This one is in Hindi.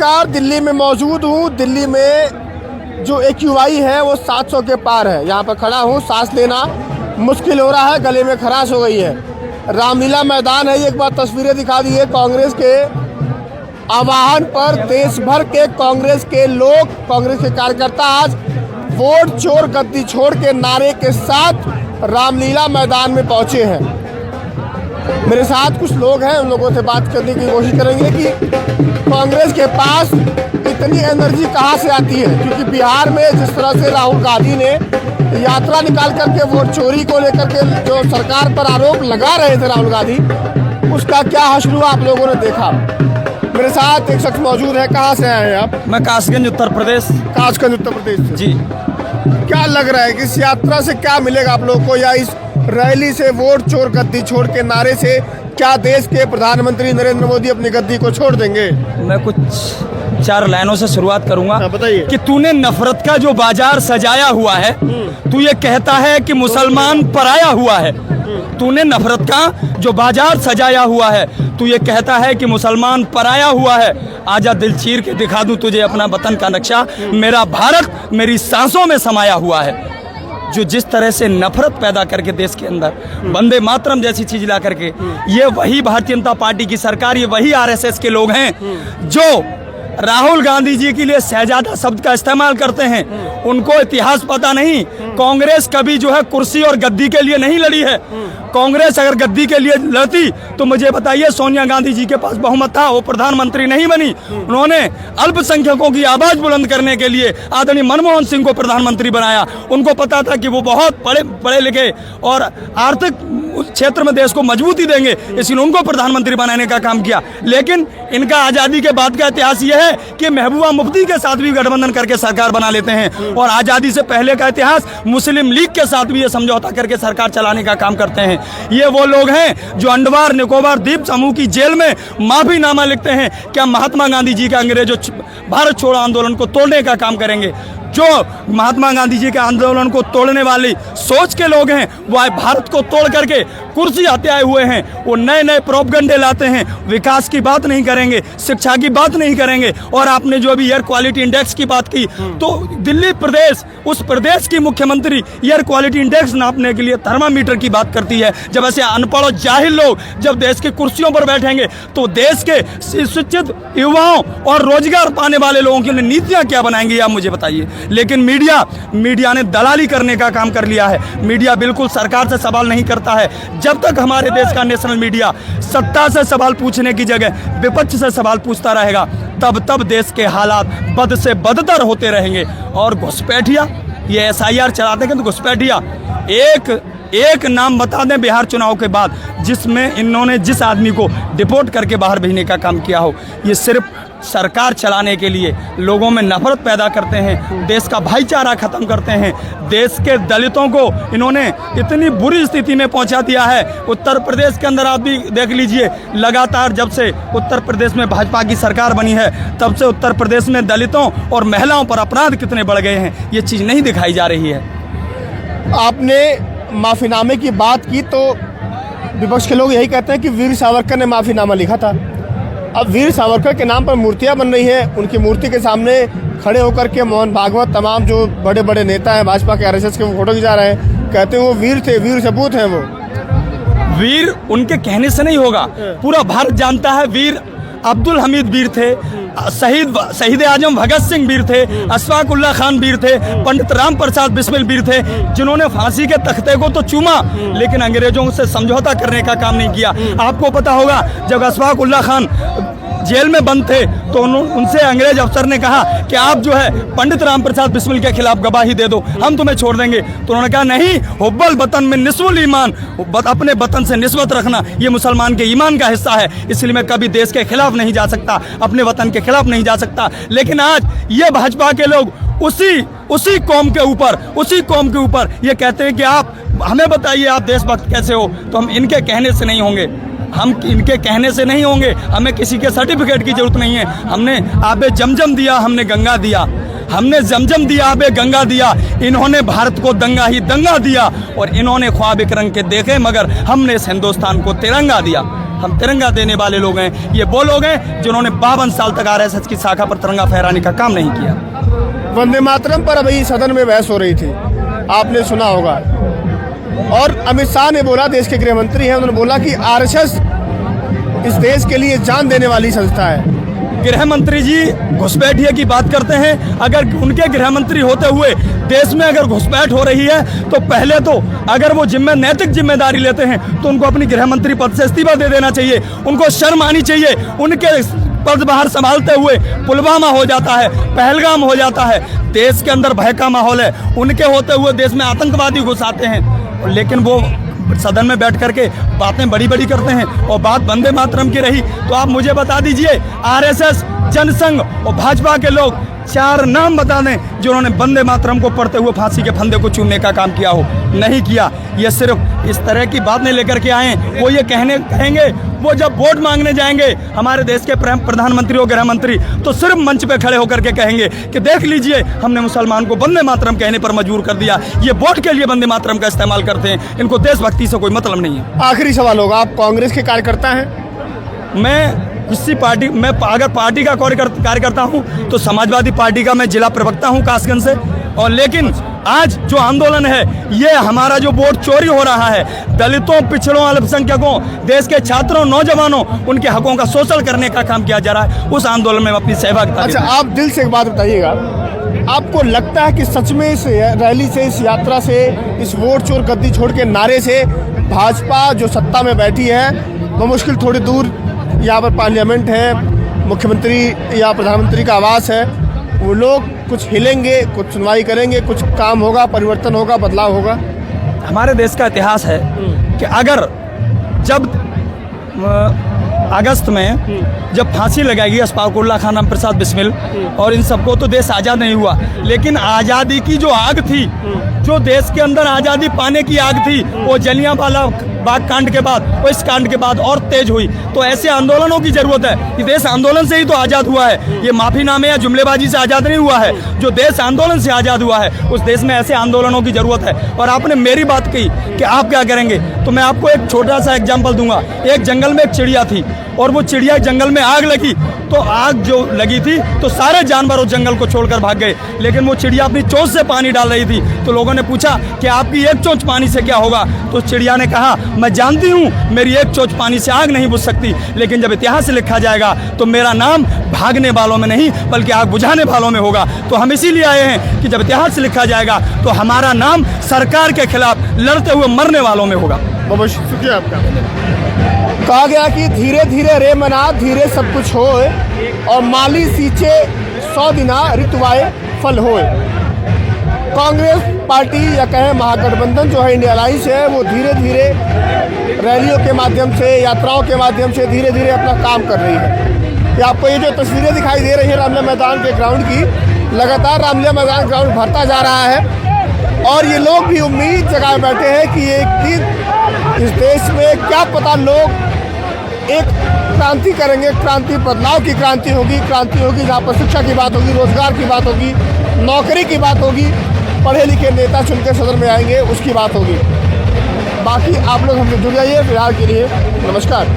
नमस्कार, दिल्ली में मौजूद हूँ। दिल्ली में जो AQI है वो 700 के पार है। यहाँ पर खड़ा हूँ, सांस लेना मुश्किल हो रहा है, गले में खराश हो गई है। रामलीला मैदान है। एक बार तस्वीरें दिखा दी है। कांग्रेस के आह्वान पर देश भर के कांग्रेस के लोग, कांग्रेस के कार्यकर्ता आज वोट चोर गद्दी छोड़ के नारे के साथ रामलीला मैदान में पहुंचे हैं। मेरे साथ कुछ लोग हैं, उन लोगों से बात करने की कोशिश करेंगे कि कांग्रेस के पास इतनी एनर्जी कहां से आती है, क्योंकि बिहार में जिस तरह से राहुल गांधी ने यात्रा निकाल करके वोट चोरी को लेकर के जो सरकार पर आरोप लगा रहे थे राहुल गांधी, उसका क्या हश्र हुआ आप लोगों ने देखा। मेरे साथ एक शख्स मौजूद है। कहाँ से आए हैं आप? मैं कासगंज उत्तर प्रदेश। कासगंज उत्तर प्रदेश से। जी, क्या लग रहा है कि इस यात्रा से क्या मिलेगा आप लोगों को, या इस रैली से, वोट चोर गद्दी छोड़ के नारे से क्या देश के प्रधानमंत्री नरेंद्र मोदी अपनी गद्दी को छोड़ देंगे? मैं कुछ 4 लाइनों से शुरुआत करूंगा। बताइए कि तूने नफरत का जो बाजार सजाया हुआ है, तू ये कहता है कि मुसलमान पराया हुआ है। तूने नफरत का जो बाजार सजाया हुआ है, तू ये कहता है कि मुसलमान पराया हुआ है। आजा दिल चीर के दिखा दूं तुझे अपना वतन का नक्शा। मेरा भारत मेरी सांसों में समाया हुआ है। जो जिस तरह से नफरत पैदा करके देश के अंदर वंदे मातरम जैसी चीज ला करके, ये वही भारतीय जनता पार्टी की सरकार, ये वही RSS के लोग हैं जो राहुल गांधी जी के लिए शहजादा शब्द का इस्तेमाल करते हैं। उनको इतिहास पता नहीं। कांग्रेस कभी जो है कुर्सी और गद्दी के लिए नहीं लड़ी है। कांग्रेस अगर गद्दी के लिए लड़ती तो मुझे बताइए, सोनिया गांधी जी के पास बहुमत था, वो प्रधानमंत्री नहीं बनी। उन्होंने अल्पसंख्यकों की आवाज बुलंद करने के लिए आदरणीय मनमोहन सिंह को प्रधानमंत्री बनाया। उनको पता था कि वो बहुत पढ़े लिखे और आर्थिक क्षेत्र में देश को मजबूती देंगे, इसलिए उनको प्रधानमंत्री बनाने का काम किया। लेकिन इनका आज़ादी के बाद का इतिहास यह है कि महबूबा मुफ्ती के साथ भी गठबंधन करके सरकार बना लेते हैं, और आज़ादी से पहले का इतिहास मुस्लिम लीग के साथ भी ये समझौता करके सरकार चलाने का काम करते हैं। ये वो लोग हैं जो अंडमान निकोबार द्वीप समूह की जेल में माफीनामा लिखते हैं। क्या महात्मा गांधी जी के अंग्रेजों भारत छोड़ो आंदोलन को तोड़ने का काम करेंगे? जो महात्मा गांधी जी के आंदोलन को तोड़ने वाली सोच के लोग हैं, वो आज भारत को तोड़ करके कुर्सी हत्याए हुए हैं। वो नए नए प्रोपगंडे लाते हैं, विकास की बात नहीं करेंगे, शिक्षा की बात नहीं करेंगे। और आपने जो अभी एयर क्वालिटी इंडेक्स की बात की, तो दिल्ली प्रदेश, उस प्रदेश की मुख्यमंत्री एयर क्वालिटी इंडेक्स नापने के लिए थर्मामीटर की बात करती है। जब ऐसे अनपढ़ और जाहिल लोग जब देश की कुर्सियों पर बैठेंगे तो देश के शिक्षित युवाओं और रोजगार पाने वाले लोगों के लिए नीतियां क्या बनाएंगे, आप मुझे बताइए। लेकिन मीडिया ने दलाली करने का काम कर लिया है। मीडिया बिल्कुल सरकार से सवाल नहीं करता है। जब तक हमारे देश का नेशनल मीडिया सत्ता से सवाल पूछने की जगह विपक्ष से सवाल पूछता रहेगा, तब देश के हालात बद से बदतर होते रहेंगे। और घुसपैठिया, ये SIR चलाते हैं तो घुसपैठिया एक नाम बता दें बिहार चुनाव के बाद जिसमें इन्होंने जिस आदमी को डिपोर्ट करके बाहर भेजने का काम किया हो। ये सिर्फ सरकार चलाने के लिए लोगों में नफरत पैदा करते हैं, देश का भाईचारा खत्म करते हैं। देश के दलितों को इन्होंने इतनी बुरी स्थिति में पहुंचा दिया है। उत्तर प्रदेश के अंदर आप भी देख लीजिए, लगातार जब से उत्तर प्रदेश में भाजपा की सरकार बनी है, तब से उत्तर प्रदेश में दलितों और महिलाओं पर अपराध कितने बढ़ गए हैं, ये चीज़ नहीं दिखाई जा रही है। आपने माफीनामे की बात की तो विपक्ष के लोग यही कहते हैं कि वीर सावरकर ने माफीनामा लिखा था। अब वीर सावरकर के नाम पर मूर्तियां बन रही हैं। उनकी मूर्ति के सामने खड़े होकर के मोहन भागवत, तमाम जो बड़े बड़े नेता हैं भाजपा के, RSS के, वो फोटो खिंचा रहे हैं। कहते हैं वो वीर थे, वीर सपूत हैं। वो वीर उनके कहने से नहीं होगा, पूरा भारत जानता है। वीर अब्दुल हमीद वीर थे, शहीद आजम भगत सिंह वीर थे, अशफाक उल्लाह खान वीर थे, पंडित राम प्रसाद बिस्मिल वीर थे, जिन्होंने फांसी के तख्ते को तो चूमा लेकिन अंग्रेजों से समझौता करने का काम नहीं किया। आपको पता होगा जब अशफाक उल्लाह खान जेल में बंद थे तो उनसे अंग्रेज अफसर ने कहा कि आप जो है पंडित राम प्रसाद बिस्मिल के खिलाफ गवाही दे दो, हम तुम्हें छोड़ देंगे। तो उन्होंने कहा नहीं, हुब्बल वतन में निस्वुल ईमान, अपने वतन से निस्बत रखना ये मुसलमान के ईमान का हिस्सा है, इसलिए मैं कभी देश के खिलाफ नहीं जा सकता, अपने वतन के खिलाफ नहीं जा सकता। लेकिन आज ये भाजपा के लोग उसी कौम के ऊपर ये कहते हैं कि आप हमें बताइए आप देशभक्त कैसे हो। तो हम इनके कहने से नहीं होंगे, हमें किसी के सर्टिफिकेट की जरूरत नहीं है। हमने आबे जमजम दिया, हमने गंगा दिया, हमने जमजम दिया, आबे गंगा दिया। इन्होंने भारत को दंगा ही दंगा दिया और इन्होंने ख्वाब एक रंग के देखे, मगर हमने इस हिंदुस्तान को तिरंगा दिया। हम तिरंगा देने वाले लोग हैं। ये वो लोग हैं जिन्होंने 52 साल तक आरएसएस की शाखा पर तिरंगा फहराने का काम नहीं किया। वंदे मातरम पर अभी सदन में बहस हो रही थी, आपने सुना होगा, और अमित शाह ने बोला, देश के गृह मंत्री हैं, उन्होंने बोला कि आरएसएस इस देश के लिए जान देने वाली संस्था है। गृह मंत्री जी घुसपैठिए की बात करते हैं। अगर उनके गृह मंत्री होते हुए देश में अगर घुसपैठ हो रही है तो पहले तो अगर वो नैतिक जिम्मेदारी लेते हैं तो उनको अपनी गृह मंत्री पद से इस्तीफा दे देना चाहिए। उनको शर्म आनी चाहिए। उनके पद बाहर संभालते हुए पुलवामा हो जाता है, पहलगाम हो जाता है, देश के अंदर भय का माहौल है। उनके होते हुए देश में आतंकवादी घुस आते हैं, लेकिन वो सदन में बैठ करके बातें बड़ी बड़ी करते हैं। और बात वंदे मातरम की रही तो आप मुझे बता दीजिए, आरएसएस, जनसंघ और भाजपा के लोग 4 नाम बता दें जिन्होंने वंदे मातरम को पढ़ते हुए फांसी के फंदे को चूमने का काम किया हो। नहीं किया। ये सिर्फ इस तरह की बात नहीं लेकर के आए। वो ये कहेंगे, वो जब वोट मांगने जाएंगे हमारे देश के प्रधानमंत्री और गृह मंत्री, तो सिर्फ मंच पे खड़े होकर के कहेंगे कि देख लीजिए हमने मुसलमान को वंदे मातरम कहने पर मजबूर कर दिया। ये वोट के लिए वंदे मातरम का इस्तेमाल करते हैं। इनको देशभक्ति से कोई मतलब नहीं है। आखिरी सवाल होगा, आप कांग्रेस के कार्यकर्ता हैं? मैं किसी पार्टी, मैं अगर पार्टी का कार्यकर्ता हूं तो समाजवादी पार्टी का मैं जिला प्रवक्ता हूं कासगंज से। और लेकिन आज जो आंदोलन है, ये हमारा जो वोट चोरी हो रहा है, दलितों, पिछड़ों, अल्पसंख्यकों, देश के छात्रों, नौजवानों, उनके हकों का शोषण करने का काम किया जा रहा है। उस आंदोलन में अपनी सहभागिता। अच्छा, आप दिल से एक बात बताइएगा, आपको लगता है कि सच में इस रैली से, इस यात्रा से, इस वोट चोर गद्दी छोड़ के नारे से भाजपा जो सत्ता में बैठी है वो मुश्किल थोड़ी दूर, यहाँ पर पार्लियामेंट है, मुख्यमंत्री या प्रधानमंत्री का आवास है, वो लोग कुछ हिलेंगे, कुछ सुनवाई करेंगे, कुछ काम होगा, परिवर्तन होगा, बदलाव होगा? हमारे देश का इतिहास है कि अगर जब अगस्त में जब फांसी लगाएगी अशफाक उल्लाह खान, राम प्रसाद बिस्मिल और इन सबको, तो देश आज़ाद नहीं हुआ। लेकिन आज़ादी की जो आग थी, जो देश के अंदर आज़ादी पाने की आग थी, वो जलियांवाला बाग कांड के बाद, वो इस कांड के बाद और तेज हुई। तो ऐसे आंदोलनों की जरूरत है। ये देश आंदोलन से ही तो आज़ाद हुआ है। ये माफीनामे या जुमलेबाजी से आज़ाद नहीं हुआ है। जो देश आंदोलन से आज़ाद हुआ है, उस देश में ऐसे आंदोलनों की जरूरत है। और आपने मेरी बात कही कि आप क्या करेंगे, तो मैं आपको एक छोटा सा एग्जाम्पल दूंगा। एक जंगल में एक चिड़िया थी और वो चिड़िया जंगल में आग लगी, तो आग जो लगी थी तो सारे जानवर उस जंगल को छोड़कर भाग गए। लेकिन वो चिड़िया अपनी चोंच से पानी डाल रही थी, तो लोगों ने पूछा कि आपकी एक चोंच पानी से क्या होगा। तो चिड़िया ने कहा, मैं जानती हूँ मेरी एक चोंच पानी से आग नहीं बुझ सकती, लेकिन जब इतिहास लिखा जाएगा तो मेरा नाम भागने वालों में नहीं बल्कि आग बुझाने वालों में होगा। तो हम इसीलिए आए हैं कि जब इतिहास लिखा जाएगा तो हमारा नाम सरकार के खिलाफ लड़ते हुए मरने वालों में होगा। बहुत शुक्रिया आपका। कहा गया कि धीरे धीरे रे मना, धीरे सब कुछ होए, और माली सींचे 100 दिना ऋतुवाए फल होए। कांग्रेस पार्टी या कहें महागठबंधन जो है, इंडिया अलायंस है, वो धीरे धीरे रैलियों के माध्यम से, यात्राओं के माध्यम से धीरे धीरे अपना काम कर रही है। ये आपको ये जो तस्वीरें दिखाई दे रही है रामलीला मैदान के ग्राउंड की, लगातार रामलीला मैदान ग्राउंड भरता जा रहा है और ये लोग भी उम्मीद जगाए बैठे हैं कि एक दिन इस देश में क्या पता लोग एक क्रांति करेंगे, क्रांति, बदलाव की क्रांति होगी जहाँ पर शिक्षा की बात होगी, रोजगार की बात होगी, नौकरी की बात होगी, पढ़े लिखे नेता चुनकर सदन में आएंगे, उसकी बात होगी। बाकी आप लोग हमसे जुड़ जाइए। फिलहाल के लिए नमस्कार।